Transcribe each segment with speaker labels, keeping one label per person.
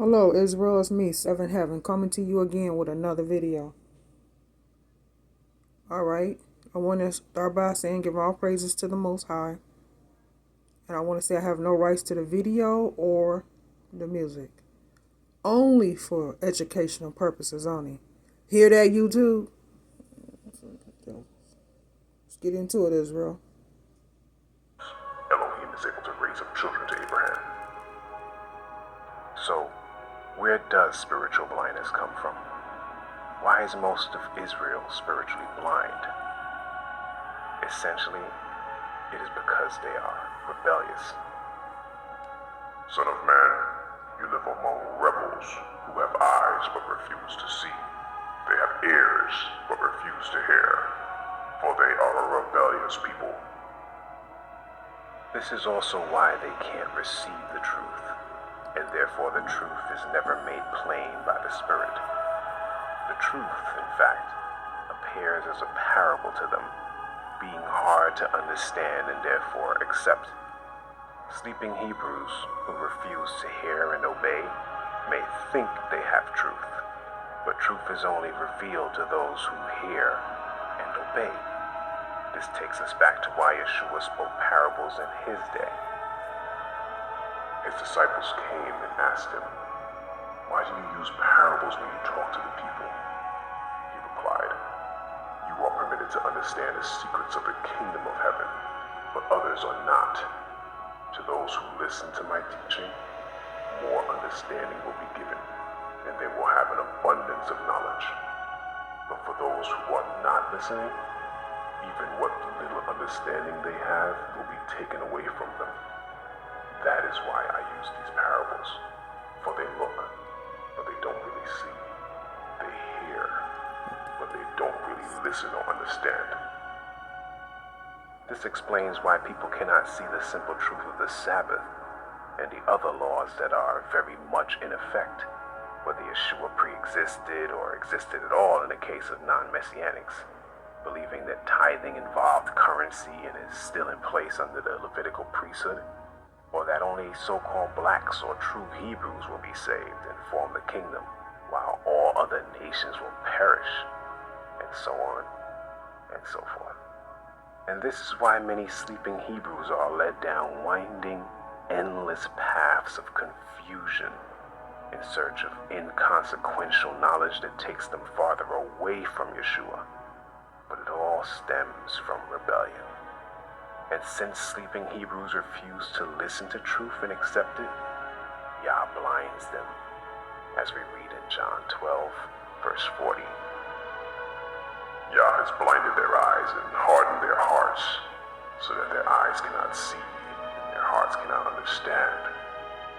Speaker 1: Hello Israel, it's me, Seven Heaven, coming to you again with another video. Alright, I want to start by saying give all praises to the Most High. And I want to say I have no rights to the video or the music. Only for educational purposes only. Hear that, YouTube? Let's get into it, Israel.
Speaker 2: Elohim is able to raise up children to Abraham. So, where does spiritual blindness come from? Why is most of Israel spiritually blind? Essentially, it is because they are rebellious. Son of man, you live among rebels who have eyes but refuse to see. They have ears but refuse to hear, for they are a rebellious people. This is also why they can't receive the truth, and therefore the truth is never made plain by the Spirit. The truth, in fact, appears as a parable to them, being hard to understand and therefore accept. Sleeping Hebrews who refuse to hear and obey may think they have truth, but truth is only revealed to those who hear and obey. This takes us back to why Yeshua spoke parables in his day. His disciples came and asked him, "Why do you use parables when you talk to the people?" He replied, "You are permitted to understand the secrets of the kingdom of heaven, but others are not. To those who listen to my teaching, more understanding will be given, and they will have an abundance of knowledge. But for those who are not listening, even what little understanding they have will be taken away from them. That is why I use these parables, for they look, but they don't really see. They hear, but they don't really listen or understand." This explains why people cannot see the simple truth of the Sabbath and the other laws that are very much in effect, whether Yeshua pre-existed or existed at all in the case of non-Messianics, believing that tithing involved currency and is still in place under the Levitical priesthood, or that only so-called blacks or true Hebrews will be saved and form the kingdom, while all other nations will perish, and so on and so forth. And this is why many sleeping Hebrews are led down winding, endless paths of confusion in search of inconsequential knowledge that takes them farther away from Yeshua. But it all stems from rebellion. And since sleeping Hebrews refuse to listen to truth and accept it, Yah blinds them, as we read in John 12, verse 40. Yah has blinded their eyes and hardened their hearts, so that their eyes cannot see, and their hearts cannot understand,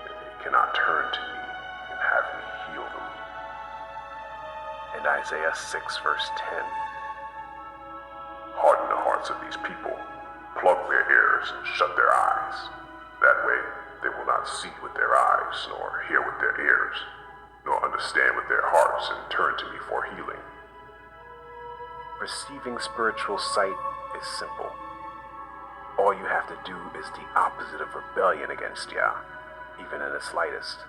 Speaker 2: and they cannot turn to me and have me heal them. And Isaiah 6, verse 10. Harden the hearts of these people, plug their ears and shut their eyes. That way they will not see with their eyes, nor hear with their ears, nor understand with their hearts and turn to me for healing. Receiving spiritual sight is simple. All you have to do is the opposite of rebellion against Yah, even in the slightest.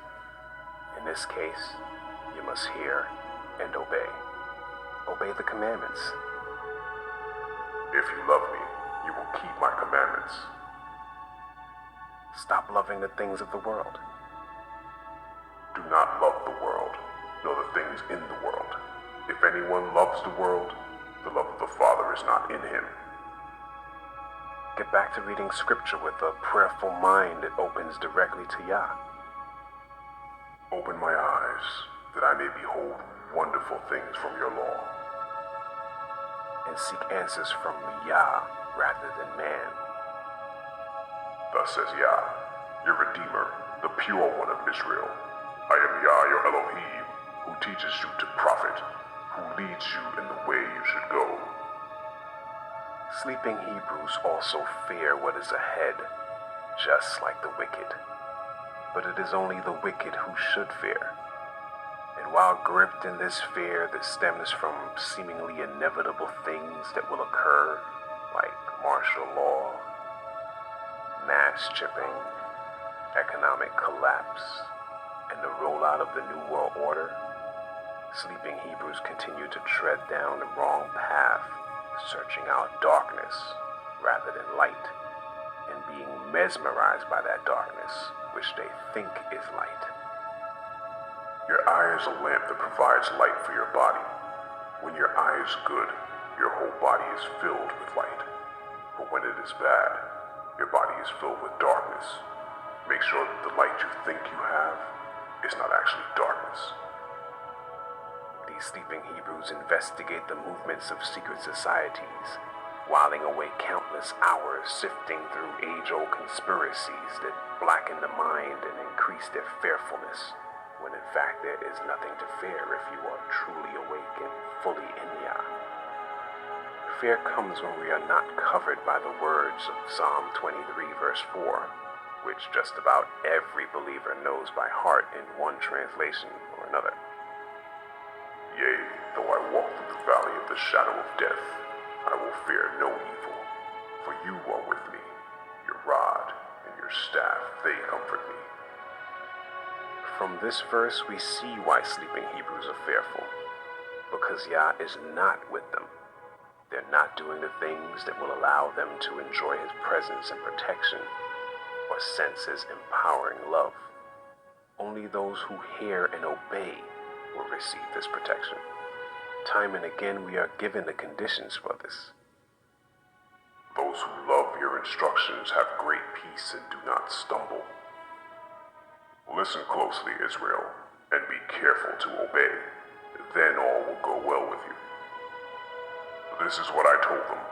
Speaker 2: In this case, you must hear and obey. Obey the commandments. If you love me, you will keep my commandments. Stop loving the things of the world. Do not love the world, nor the things in the world. If anyone loves the world, the love of the Father is not in him. Get back to reading scripture with a prayerful mind that opens directly to Yah. Open my eyes, that I may behold wonderful things from your law, and seek answers from Yah rather than man. Thus says Yah, your Redeemer, the pure one of Israel. I am Yah, your Elohim, who teaches you to profit, who leads you in the way you should go. Sleeping Hebrews also fear what is ahead, just like the wicked. But it is only the wicked who should fear. And while gripped in this fear that stems from seemingly inevitable things that will occur, like martial law, mass chipping, economic collapse, and the rollout of the New World Order, sleeping Hebrews continued to tread down the wrong path, searching out darkness rather than light, and being mesmerized by that darkness, which they think is light. Your eye is a lamp that provides light for your body. When your eye is good, your whole body is filled with light. But when it is bad, your body is filled with darkness. Make sure that the light you think you have is not actually darkness. These sleeping Hebrews investigate the movements of secret societies, whiling away countless hours sifting through age-old conspiracies that blacken the mind and increase their fearfulness, when in fact there is nothing to fear if you are truly awake and fully in Yah. Fear comes when we are not covered by the words of Psalm 23 verse 4, which just about every believer knows by heart in one translation or another. Yea, though I walk through the valley of the shadow of death, I will fear no evil, for you are with me. Your rod and your staff, they comfort me. From this verse, we see why sleeping Hebrews are fearful, because Yah is not with them. They're not doing the things that will allow them to enjoy His presence and protection, or sense His empowering love. Only those who hear and obey will receive this protection. Time and again, we are given the conditions for this. Those who love your instructions have great peace and do not stumble. Listen closely, Israel, and be careful to obey. Then all will go well with you. This is what I told them.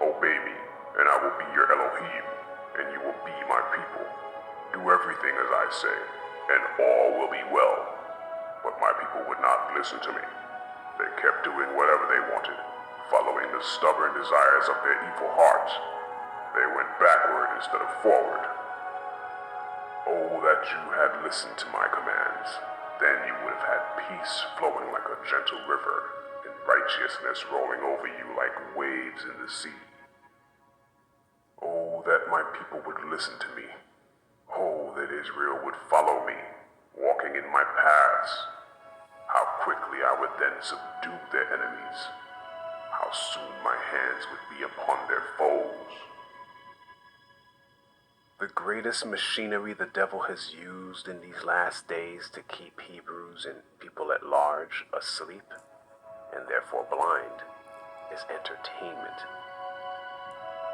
Speaker 2: Obey me, and I will be your Elohim, and you will be my people. Do everything as I say, and all will be well. But my people would not listen to me. They kept doing whatever they wanted, following the stubborn desires of their evil hearts. They went backward instead of forward. Oh, that you had listened to my commands. Then you would have had peace flowing like a gentle river, and righteousness rolling over you like waves in the sea. Oh, that my people would listen to me. Oh, that Israel would follow me, walking in my paths. How quickly I would then subdue their enemies. How soon my hands would be upon their foes. The greatest machinery the devil has used in these last days to keep Hebrews and people at large asleep, and therefore blind, is entertainment.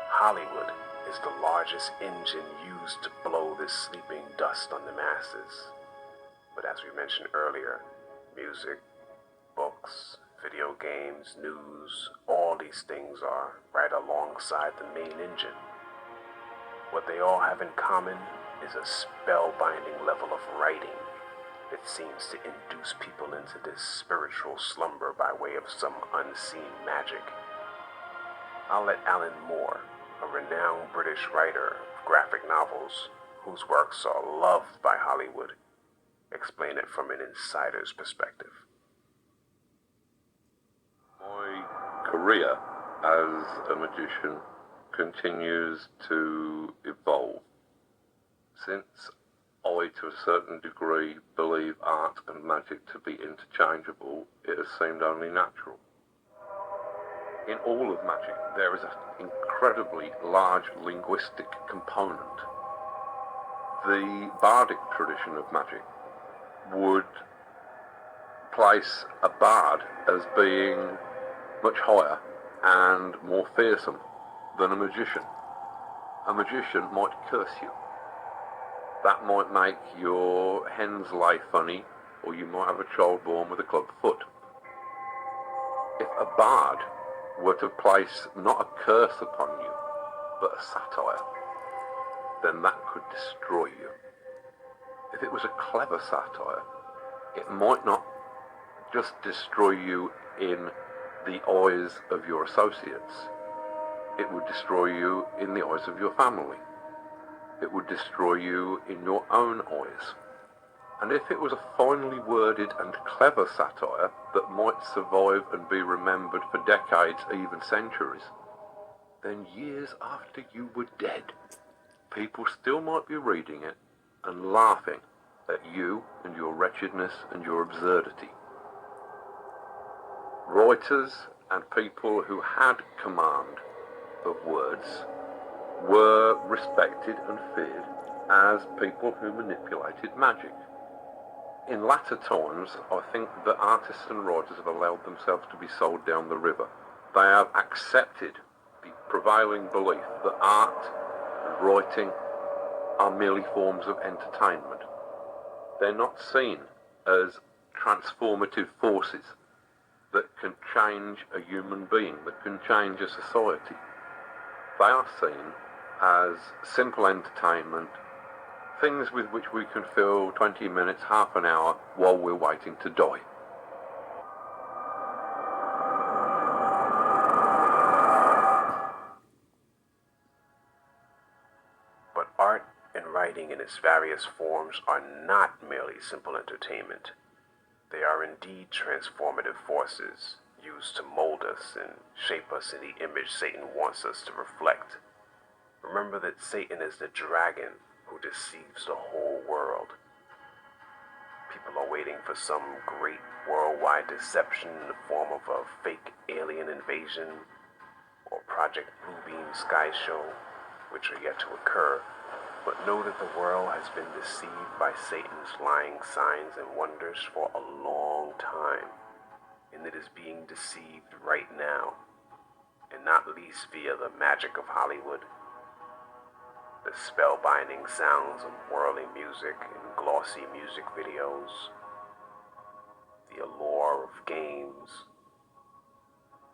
Speaker 2: Hollywood is the largest engine used to blow this sleeping dust on the masses. But as we mentioned earlier, music, books, video games, news, all these things are right alongside the main engine. What they all have in common is a spellbinding level of writing that seems to induce people into this spiritual slumber by way of some unseen magic. I'll let Alan Moore, a renowned British writer of graphic novels whose works are loved by Hollywood, explain it from an insider's perspective.
Speaker 3: My career as a magician continues to evolve. Since I, to a certain degree, believe art and magic to be interchangeable, it has seemed only natural. In all of magic, there is an incredibly large linguistic component. The bardic tradition of magic would place a bard as being much higher and more fearsome than a magician. A magician might curse you. That might make your hens lay funny, or you might have a child born with a club foot. If a bard were to place not a curse upon you, but a satire, then that could destroy you. If it was a clever satire, it might not just destroy you in the eyes of your associates. It would destroy you in the eyes of your family. It would destroy you in your own eyes. And if it was a finely worded and clever satire that might survive and be remembered for decades, even centuries, then years after you were dead, people still might be reading it and laughing at you and your wretchedness and your absurdity. Writers and people who had command of words were respected and feared as people who manipulated magic. In latter times, I think that artists and writers have allowed themselves to be sold down the river. They have accepted the prevailing belief that art and writing are merely forms of entertainment. They're not seen as transformative forces that can change a human being, that can change a society. They are seen as simple entertainment, things with which we can fill 20 minutes, half an hour while we're waiting to die.
Speaker 2: But art and writing in its various forms are not merely simple entertainment. They are indeed transformative forces used to mold us and shape us in the image Satan wants us to reflect. Remember that Satan is the dragon who deceives the whole world. People are waiting for some great worldwide deception in the form of a fake alien invasion or Project Bluebeam Sky Show, which are yet to occur. But know that the world has been deceived by Satan's lying signs and wonders for a long time, and it is being deceived right now, and not least via the magic of Hollywood, the spellbinding sounds of whirling music and glossy music videos, the allure of games,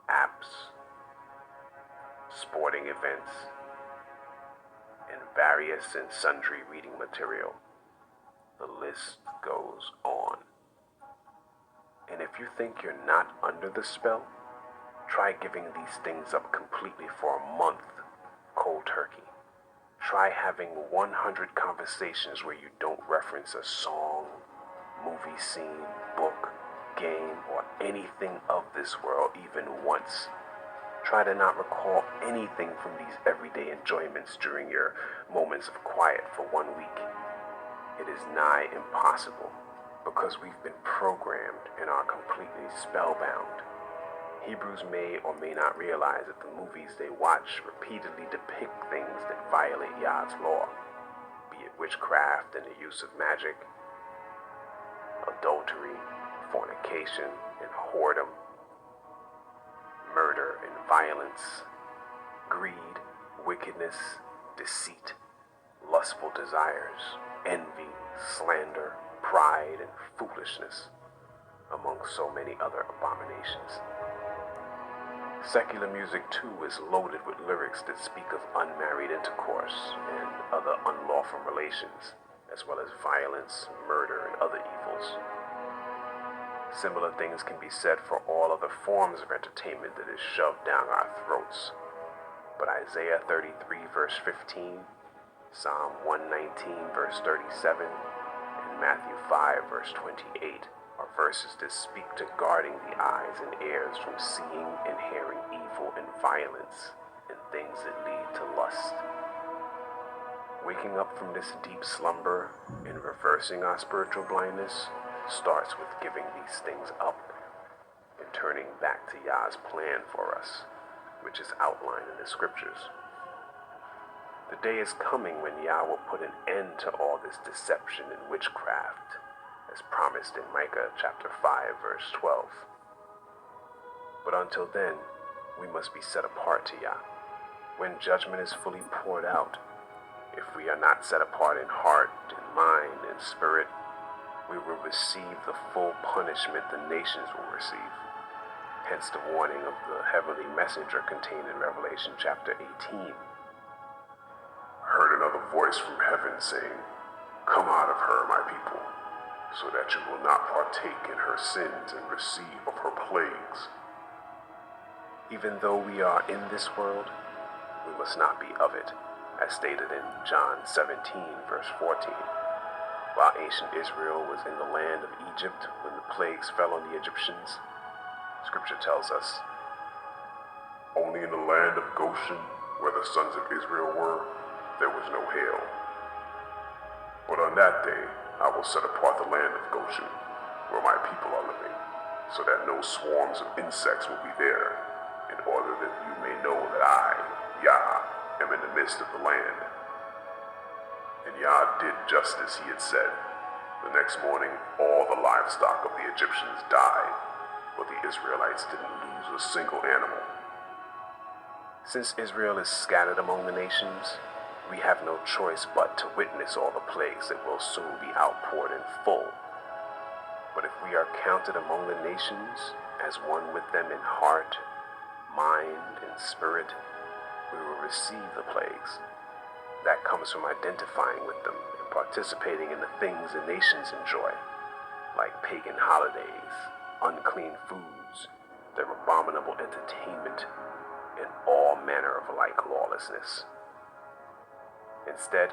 Speaker 2: apps, sporting events, and various and sundry reading material. The list goes on. And if you think you're not under the spell, try giving these things up completely for a month, cold turkey. Try having 100 conversations where you don't reference a song, movie scene, book, game, or anything of this world even once. Try to not recall anything from these everyday enjoyments during your moments of quiet for 1 week. It is nigh impossible because we've been programmed and are completely spellbound. Hebrews may or may not realize that the movies they watch repeatedly depict things that violate Yah's law, be it witchcraft and the use of magic, adultery, fornication, and whoredom, murder and violence, greed, wickedness, deceit, lustful desires, envy, slander, pride, and foolishness, among so many other abominations. Secular music, too, is loaded with lyrics that speak of unmarried intercourse and other unlawful relations, as well as violence, murder, and other evils. Similar things can be said for all other forms of entertainment that is shoved down our throats. But Isaiah 33 verse 15, Psalm 119 verse 37, and Matthew 5 verse 28 are verses that speak to guarding the eyes and ears from seeing and hearing evil and violence and things that lead to lust. Waking up from this deep slumber and reversing our spiritual blindness starts with giving these things up and turning back to Yah's plan for us, which is outlined in the scriptures. The day is coming when Yah will put an end to all this deception and witchcraft, as promised in Micah chapter 5, verse 12. But until then, we must be set apart to Yah. When judgment is fully poured out, if we are not set apart in heart and mind and spirit, we will receive the full punishment the nations will receive. Hence the warning of the heavenly messenger contained in Revelation chapter 18.
Speaker 4: I heard another voice from heaven saying, "Come out of her, my people, so that you will not partake in her sins and receive of her plagues."
Speaker 2: Even though we are in this world, we must not be of it, as stated in John 17, verse 14. While ancient Israel was in the land of Egypt when the plagues fell on the Egyptians, Scripture tells us,
Speaker 4: "Only in the land of Goshen, where the sons of Israel were, there was no hail. But on that day, I will set apart the land of Goshen, where my people are living, so that no swarms of insects will be there, in order that you may know that I, Yah, am in the midst of the land. And Yah did just as he had said. The next morning, all the livestock of the Egyptians died, but the Israelites didn't lose a single animal.
Speaker 2: Since Israel is scattered among the nations, we have no choice but to witness all the plagues that will soon be outpoured in full. But if we are counted among the nations, as one with them in heart, mind, and spirit, we will receive the plagues. That comes from identifying with them and participating in the things the nations enjoy, like pagan holidays, unclean foods, their abominable entertainment, and all manner of like lawlessness. Instead,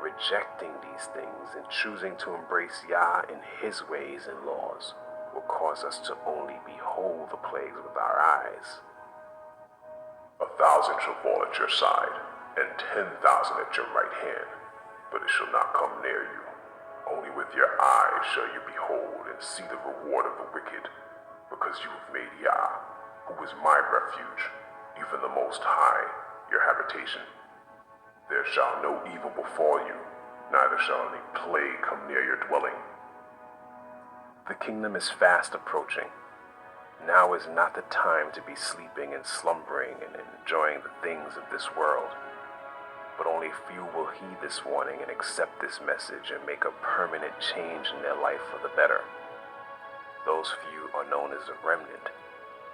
Speaker 2: rejecting these things and choosing to embrace Yah and his ways and laws will cause us to only behold the plagues with our eyes.
Speaker 4: 1,000 shall fall at your side, and 10,000 at your right hand, but it shall not come near you. Only with your eyes shall you behold and see the reward of the wicked, because you have made Yah, who is my refuge, even the Most High, your habitation. There shall no evil befall you, neither shall any plague come near your dwelling.
Speaker 2: The kingdom is fast approaching. Now is not the time to be sleeping and slumbering and enjoying the things of this world. But only few will heed this warning and accept this message and make a permanent change in their life for the better. Those few are known as the remnant,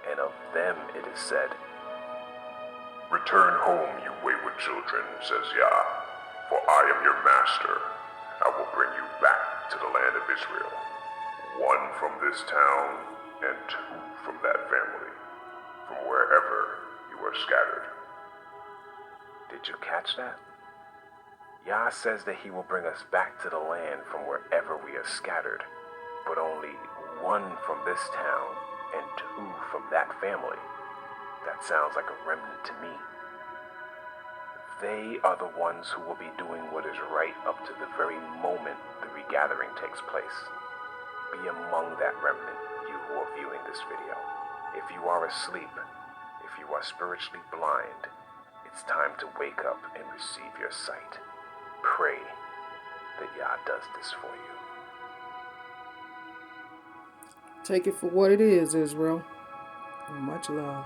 Speaker 2: and of them it is said,
Speaker 4: Return home, you wayward children, says Yah, for I am your master. I will bring you back to the land of Israel, one from this town and two from that family, from wherever you are scattered.
Speaker 2: Did you catch that? Yah says that he will bring us back to the land from wherever we are scattered, but only one from this town and two from that family. That sounds like a remnant to me. They are the ones who will be doing what is right up to the very moment the regathering takes place. Be among that remnant, you who are viewing this video. If you are asleep, if you are spiritually blind, it's time to wake up and receive your sight. Pray that Yah does this for you.
Speaker 1: Take it for what it is, Israel. Much love.